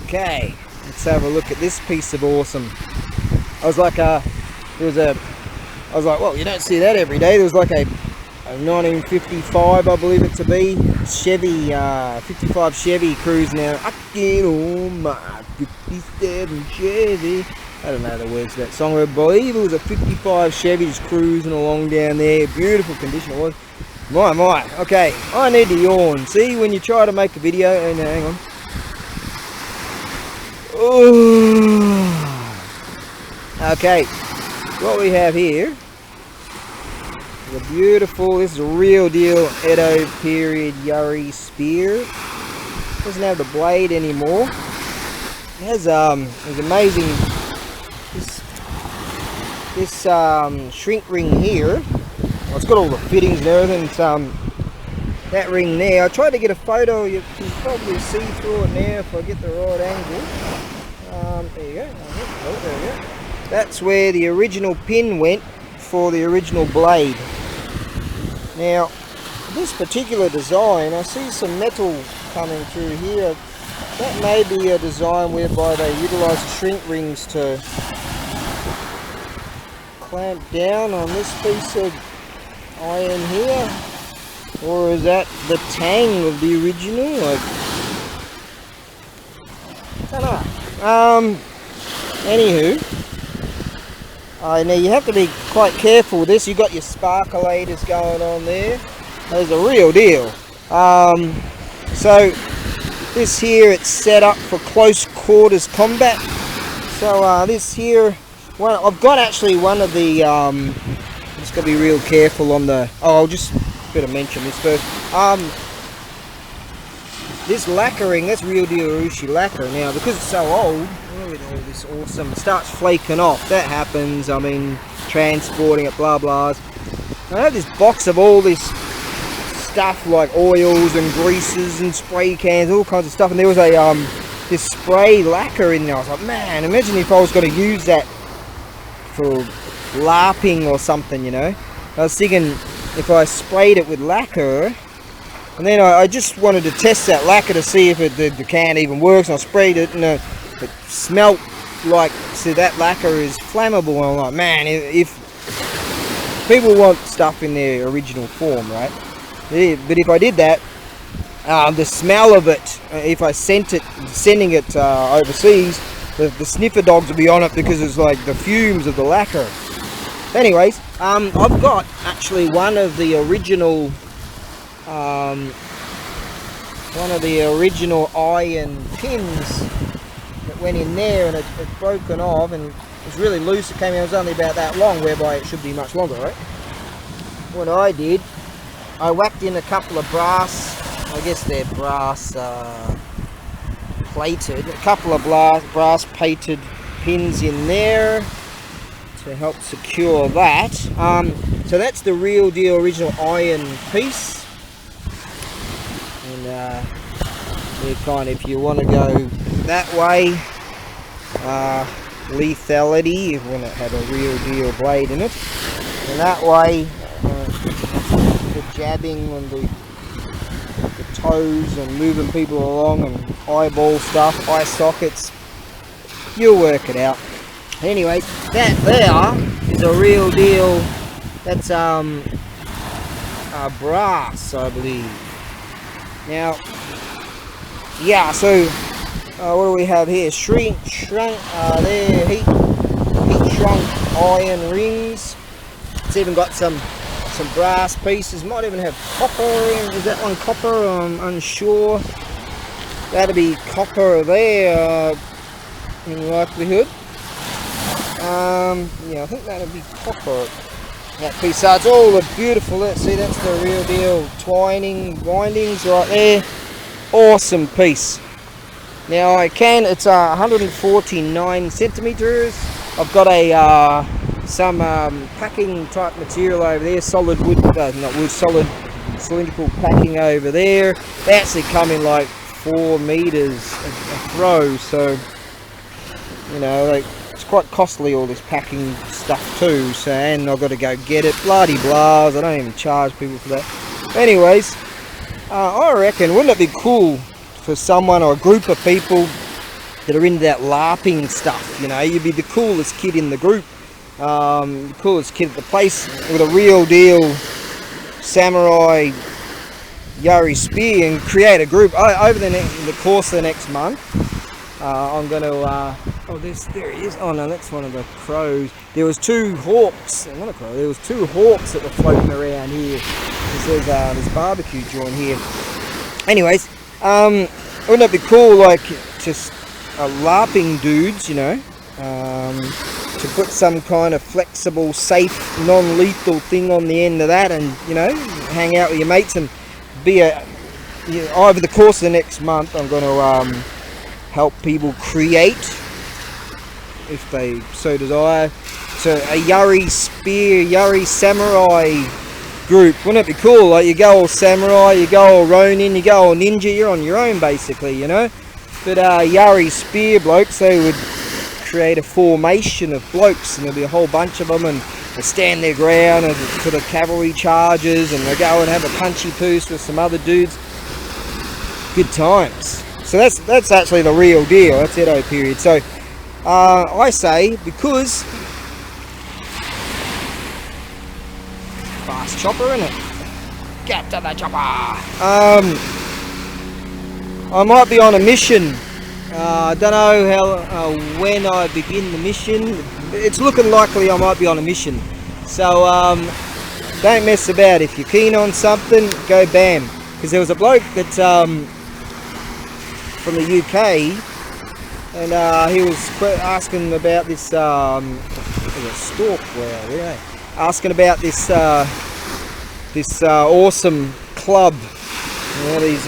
Okay, let's have a look at this piece of awesome. I was like, well, you don't see that every day. There was like a 1955, I believe it to be, Chevy, 55 Chevy cruising out. I get on my 57 Chevy. I don't know the words to that song, but I believe it was a 55 Chevy just cruising along down there. Beautiful condition it was. My. Okay, I need to yawn. See, when you try to make a video, and hang on. Ooh. Okay, what we have here is a beautiful, this is a real deal Edo period Yuri spear. Doesn't have the blade anymore. It has it's amazing, this shrink ring here. Well, it's got all the fittings and everything. It's, that ring there, I tried to get a photo, you can probably see through it now if I get the right angle. There you go. Oh, there we go. That's where the original pin went for the original blade. Now, this particular design, I see some metal coming through here. That may be a design whereby they utilise the shrink rings to clamp down on this piece of iron here. Or is that the tang of the original? Like, I don't know. Anywho, now you have to be quite careful with this. You've got your sparkulators going on there. Those are real deal. So this here, it's set up for close quarters combat. So this here, I've got actually one of the. Just got to be real careful on the. Oh, I'll just better mention this first. This lacquering, that's real deal Urushi lacquer. Now, because it's so old, look at all this awesome. It starts flaking off. That happens. I mean, transporting it, blah blahs. I have this box of all this stuff like oils and greases and spray cans, all kinds of stuff. And there was a this spray lacquer in there. I was like, man, imagine if I was going to use that for LARPing or something, you know. I was thinking if I sprayed it with lacquer. And then I just wanted to test that lacquer to see if the can even works. And I sprayed it and it smelt like, see, that lacquer is flammable. And I'm like, man, if people want stuff in their original form, right? But if I did that, the smell of it, if I sending it overseas, the sniffer dogs would be on it because it's like the fumes of the lacquer. Anyways, I've got actually one of the original iron pins that went in there, and it's broken off and it's really loose. It came out, it was only about that long, whereby it should be much longer, right? What I did, I whacked in a couple of brass, I guess they're brass plated, a couple of brass plated pins in there to help secure that. So that's the real deal original iron piece. And kind of, if you want to go that way, lethality, if you want to have a real deal blade in it, and that way, the jabbing on the toes and moving people along and eyeball stuff, eye sockets, you'll work it out. Anyway, that there is a real deal. That's brass, I believe. Now, yeah, so what do we have here? Shrunk, there, heat shrunk iron rings. It's even got some brass pieces. Might even have copper in. Is that one copper? I'm unsure. That'd be copper there, in likelihood. Yeah, I think that'd be copper. That piece, so it's all the beautiful, let's see, that's the real deal windings right there. Awesome piece. Now it's 149 centimeters. I've got a some packing type material over there, solid wood, not wood, solid cylindrical packing over there. They actually come in like 4 meters a throw, so you know, like, it's quite costly, all this packing stuff too, so, and I've got to go get it, bloody blahs. I don't even charge people for that. Anyways, I reckon, wouldn't it be cool for someone or a group of people that are into that LARPing stuff. You know, you'd be the coolest kid in the group, the coolest kid at the place with a real deal samurai Yari spear, and create a group. Over the course of the next month, I'm going to oh, there he is. Oh no, that's one of the crows. There was two hawks, not a crow, there was two hawks that were floating around here. There's this barbecue joint here. Anyways, wouldn't it be cool, like, just LARPing dudes, you know, to put some kind of flexible, safe, non-lethal thing on the end of that, and, you know, hang out with your mates and be over the course of the next month, I'm going to help people create, if they so desire, so a Yari spear, Yari samurai group. Wouldn't it be cool? Like, you go all samurai, you go all ronin, you go all ninja, you're on your own basically, you know. But Yari spear blokes, they would create a formation of blokes, and there'll be a whole bunch of them, and they stand their ground and sort of cavalry charges, and they go and have a punchy poos with some other dudes. Good times. So that's actually the real deal. That's Edo period. So I say, because fast chopper, innit? Get to the chopper. I might be on a mission. I don't know how when I begin the mission. It's looking likely I might be on a mission. So don't mess about. If you're keen on something, go bam. Because there was a bloke that from the UK, and he was asking about this stork whale, yeah, asking about this this awesome club. You know, these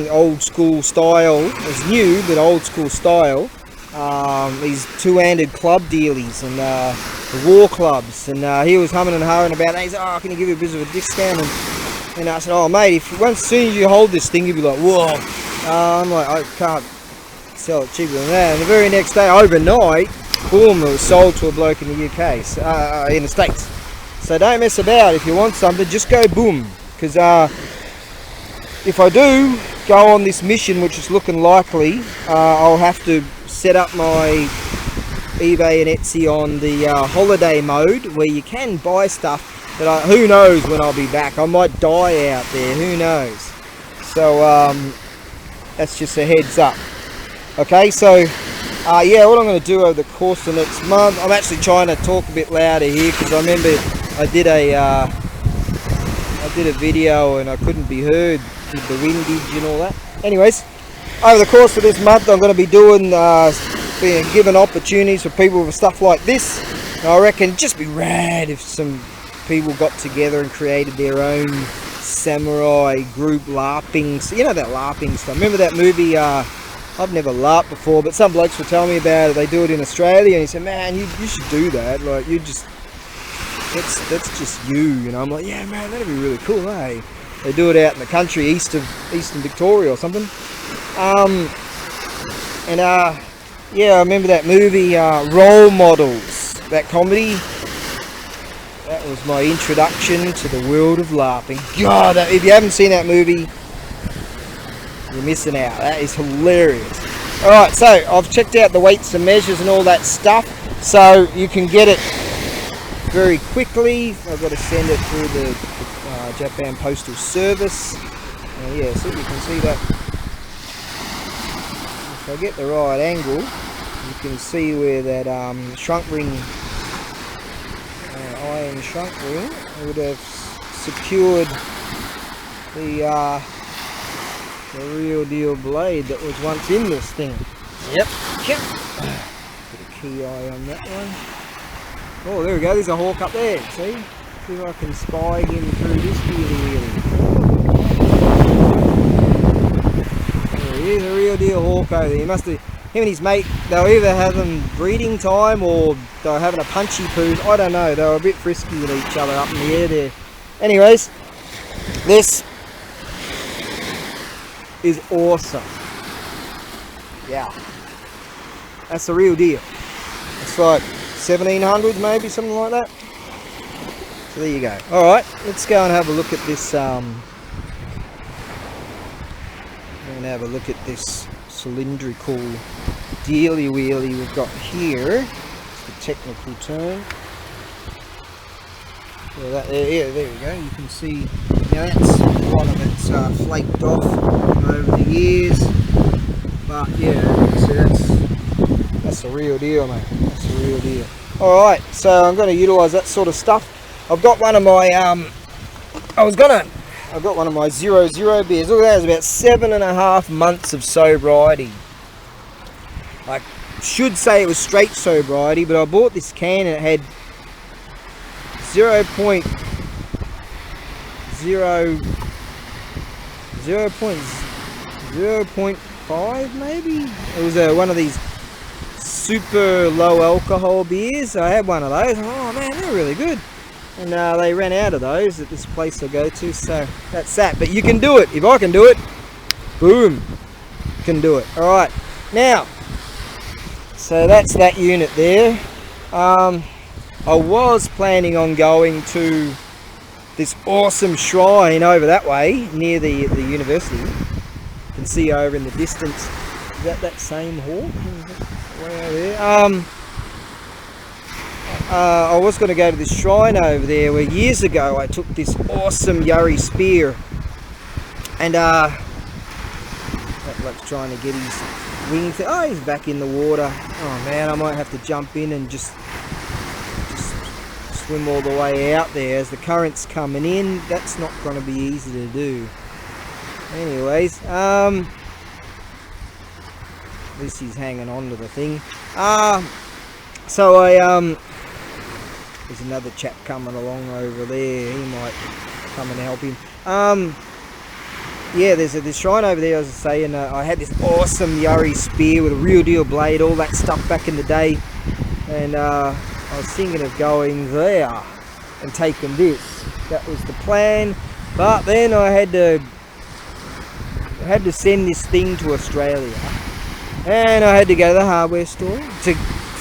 old school style. It's new, but old school style. These two-handed club dealies and the war clubs. And he was humming and hawing about that. He said, "Oh, can you give you a bit of a discount?" And I said, "Oh, mate, as soon as you hold this thing, you'll be like, whoa." I'm like, I can't sell it cheaper than that. And the very next day, overnight, boom, it was sold to a bloke in the UK, in the States. So don't mess about. If you want something, just go boom. Because if I do go on this mission, which is looking likely, I'll have to set up my eBay and Etsy on the holiday mode, where you can buy stuff that who knows when I'll be back. I might die out there, who knows. So that's just a heads up. Okay, so yeah, what I'm going to do over the course of the next month, I'm actually trying to talk a bit louder here, because I remember I did a video and I couldn't be heard with the windage and all that. Anyways, over the course of this month, I'm going to be doing being given opportunities for people with stuff like this. And I reckon just be rad if some people got together and created their own samurai group LARPing. You know that LARPing stuff. Remember that movie? I've never LARPed before, but some blokes were telling me about it. They do it in Australia, and he said, "Man, you should do that. Like, you just that's just you know." I'm like, "Yeah, man, that'd be really cool, eh?" They do it out in the country, eastern Victoria or something. Yeah, I remember that movie, Role Models, that comedy. That was my introduction to the world of LARPing. God, if you haven't seen that movie, you're missing out. That is hilarious. Alright, so I've checked out the weights and measures and all that stuff, so you can get it very quickly. I've got to send it through the Japan Postal Service. Yeah, so you can see that. If I get the right angle, you can see where that shrunk ring, iron shrunk ring, would have secured the real deal blade that was once in this thing. Yep. Put a key eye on that one. Oh, there we go. There's a hawk up there. See? See if I can spy him through this wheelie. There he is, a real deal hawk over there. He must have, him and his mate, they were either having breeding time or they were having a punchy poo. I don't know. They were a bit frisky with each other up in the air there. Anyways, this is awesome. Yeah. That's the real deal. It's like 1700s maybe, something like that. So there you go. Alright, let's go and have a look at this cylindrical dealy wheelie we've got here. It's the technical term. Yeah, there we go. You can see now that's a lot of it's flaked off over the years. But yeah, so that's the real deal, mate. That's the real deal. Alright, so I'm going to utilise that sort of stuff. I've got one of my I've got one of my 0.0 beers. Look at that, it's about 7.5 months of sobriety. I should say it was straight sobriety, but I bought this can and it had 0.5 maybe. It was one of these super low alcohol beers. I had one of those. Oh man, they're really good. And they ran out of those at this place I go to, so that's that. But you can do it. If I can do it, boom, you can do it. Alright, now, so that's that unit there. I was planning on going to this awesome shrine over that way, near the university. You can see over in the distance. Is that same hall? Way over there. I was going to go to this shrine over there where years ago I took this awesome Yuri spear, and that bloke's trying to get his wing thing. Oh, he's back in the water. Oh man, I might have to jump in and just swim all the way out there as the current's coming in. That's not going to be easy to do. Anyways, at least he's hanging on to the thing. So there's another chap coming along over there. He might come and help him. Yeah, there's this shrine over there, as I say, and I had this awesome Yuri spear with a real deal blade, all that stuff back in the day, and I was thinking of going there and taking this. That was the plan, but then I had to send this thing to Australia, and I had to go to the hardware store to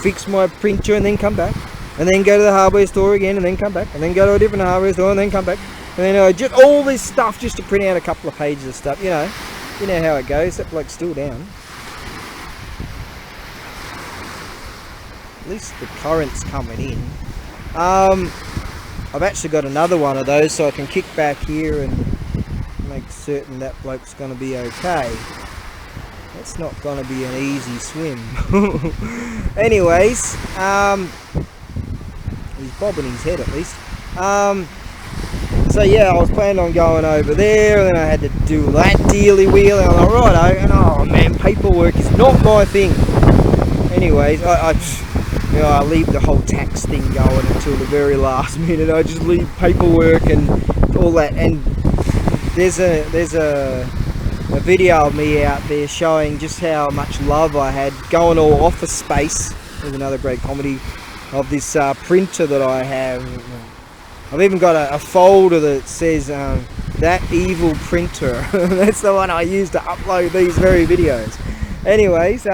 fix my printer and then come back, and then go to the hardware store again and then come back, and then go to a different hardware store and then come back, and then just all this stuff just to print out a couple of pages of stuff. You know how it goes. That bloke's still down. At least the current's coming in. I've actually got another one of those, so I can kick back here and make certain that bloke's going to be okay. It's not going to be an easy swim. Anyways, he's bobbing his head at least. So yeah, I was planning on going over there, and then I had to do that dealy wheel, and I'm like, righto, and oh man, paperwork is not my thing. Anyways, I leave the whole tax thing going until the very last minute. I just leave paperwork and all that, and there's a video of me out there showing just how much love I had going all Office Space. There's another great comedy of this printer that I have. I've even got a folder that says that evil printer. That's the one I use to upload these very videos. Anyways,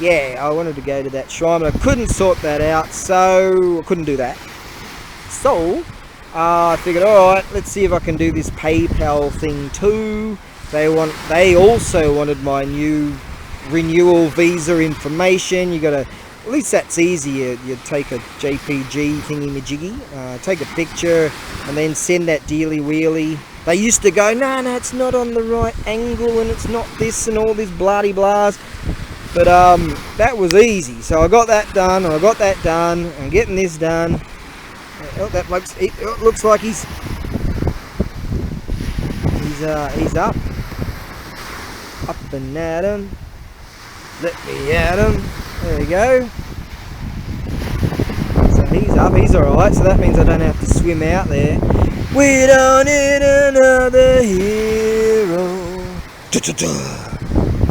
yeah, I wanted to go to that shrine, but I couldn't sort that out, so I couldn't do that. So I figured, alright, let's see if I can do this PayPal thing too. They also wanted my new renewal visa information. You gotta, at least that's easy. You take a JPG thingy-majiggy, take a picture, and then send that dealy-wheely. They used to go, no, it's not on the right angle, and it's not this, and all this bloody-blahs. But that was easy. So I got that done, and I got that done. I'm getting this done. Oh, that looks. It looks like he's up and at him. Let me at him. There we go. So he's up. He's all right. So that means I don't have to swim out there. We don't need another hero.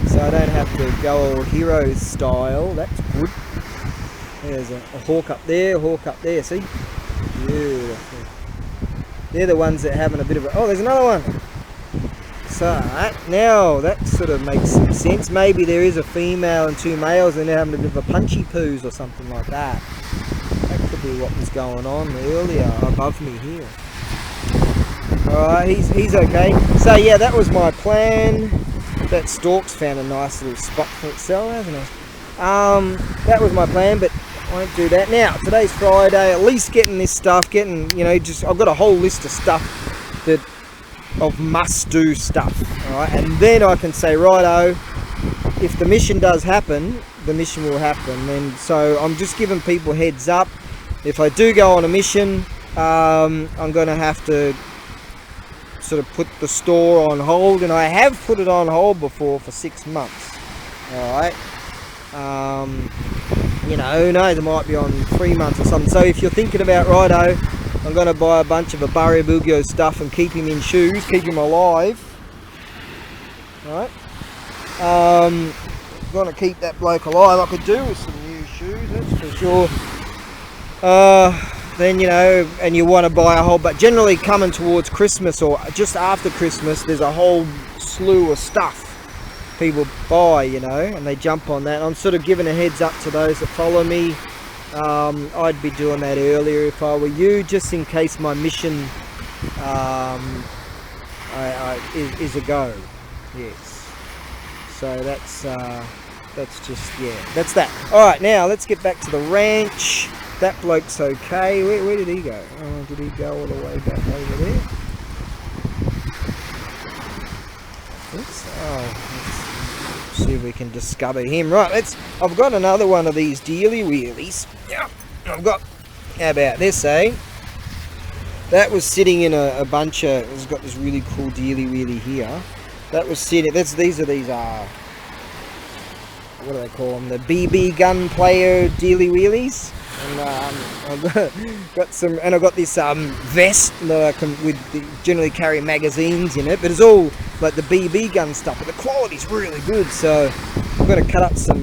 So I don't have to go all hero style. That's good. There's a hawk up there. See? Beautiful. They're the ones that are having a bit of a... Oh, there's another one. So now that sort of makes some sense. Maybe there is a female and two males, and they're having a bit of a punchy poos or something like that. That could be what was going on earlier above me here. Alright, he's okay. So yeah, that was my plan. That stalk's found a nice little spot for itself, hasn't it? That was my plan, but I won't do that. Now, today's Friday, at least getting this stuff, you know, I've got a whole list of stuff of must-do stuff, alright? And then I can say, righto, if the mission does happen, the mission will happen. And so I'm just giving people heads up. If I do go on a mission, I'm going to have to sort of put the store on hold, and I have put it on hold before for 6 months, alright? You know, who knows, it might be on 3 months or something. So if you're thinking about, righto, I'm going to buy a bunch of ABAREBUGYO stuff and keep him in shoes, keep him alive, alright? Going to keep that bloke alive. I could do with some new shoes, that's for sure. Then, you know, and you want to buy a whole, but generally coming towards Christmas or just after Christmas, there's a whole slew of stuff people buy, you know, and they jump on that. I'm sort of giving a heads up to those that follow me. I'd be doing that earlier if I were you, just in case my mission is a go. Yes. So that's just, yeah, that's that. All right, now let's get back to the ranch. That bloke's okay. Where did he go? Oh, did he go all the way back over there? Let's see if we can discover him. Right, I've got another one of these dealy wheelies. Yeah, I've got, how about this, eh? That was sitting in a bunch of, it's got this really cool dealy wheelie here. That was sitting, these are what do they call them? The BB gun player dealy wheelies. And I've got some, and I've got this vest that I can generally carry magazines in it, but it's all like the BB gun stuff, but the quality's really good. So I'm going to cut up some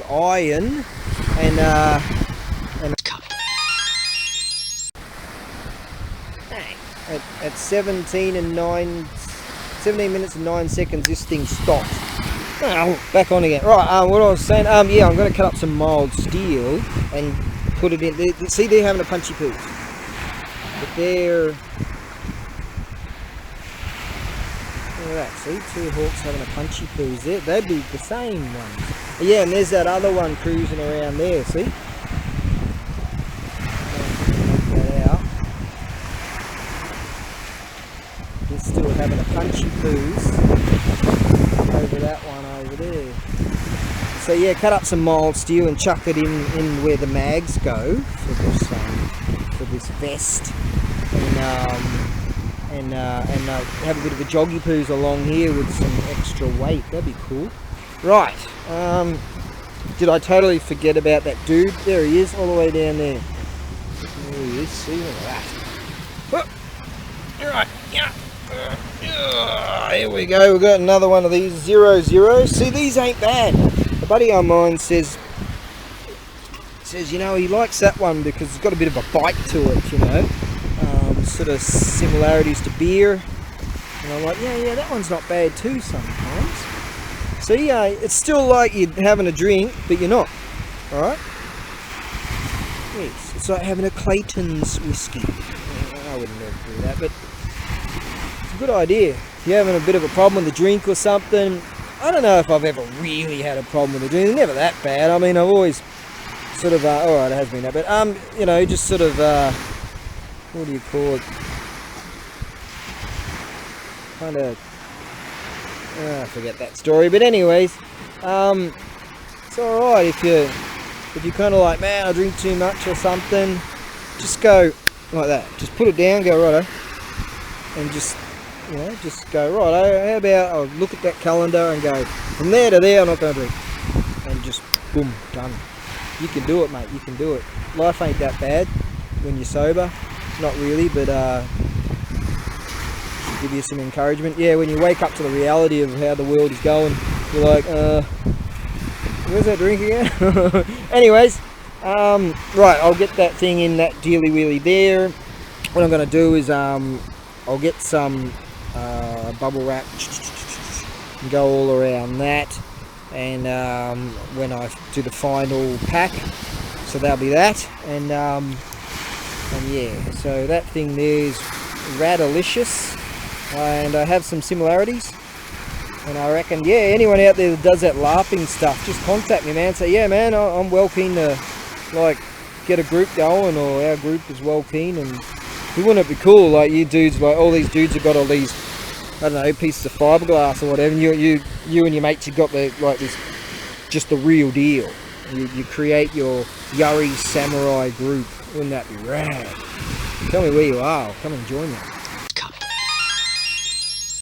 iron and at 17 minutes and 9 seconds this thing stopped. Oh, back on again. Right, what I was saying, yeah, I'm going to cut up some mild steel and put it in. See, they're having a punchy poo. But they're... Look at that, see, 2 hawks having a punchy poo there. They'd be the same ones. Yeah, and there's that other one cruising around there, see? Take that out. They're still having a punchy poos. Over that one over there. So yeah, cut up some mild steel and chuck it in where the mags go for this vest, and have a bit of a joggy poos along here with some extra weight. That'd be cool. Right. Did I totally forget about that dude? There he is, all the way down there. There he is. See, look at that. All right. Yeah. Here we go, we've got another one of these 00. See, these ain't bad. A buddy of mine says, you know, he likes that one because it's got a bit of a bite to it, you know, sort of similarities to beer. And I'm like, yeah, that one's not bad too sometimes. So yeah, it's still like you're having a drink, but you're not, alright? Yes, it's like having a Clayton's whiskey. I wouldn't ever do that, but good idea. If you're having a bit of a problem with the drink or something, I don't know if I've ever really had a problem with the drink. It's never that bad. I mean, I've always sort of, alright, it has been that, but you know, just sort of, what do you call it? Kind of, I forget that story. But anyways, it's alright if you kind of like, man, I drink too much or something. Just go like that. Just put it down, go righto, and just, you know, just go, right, how about I'll look at that calendar and go, from there to there I'm not going to drink. And just, boom, done. You can do it, mate, you can do it. Life ain't that bad when you're sober. Not really, but give you some encouragement. Yeah, when you wake up to the reality of how the world is going, you're like, where's that drink again? Anyways, right, I'll get that thing in that dealy wheelie there. What I'm going to do is, I'll get some bubble wrap and go all around that, and when I do the final pack, so that'll be that, and yeah, so that thing there is radalicious, and I have some similarities. And I reckon, yeah, anyone out there that does that LARPing stuff, just contact me, man. Say, yeah, man, I'm well keen to, like, get a group going, or our group is well keen. And wouldn't it be cool, like, you dudes, like, all these dudes have got all these, I don't know, pieces of fiberglass or whatever, and you and your mates have got the, like, this, just the real deal. You create your Yuri Samurai group. Wouldn't that be rad? Tell me where you are. Come and join me.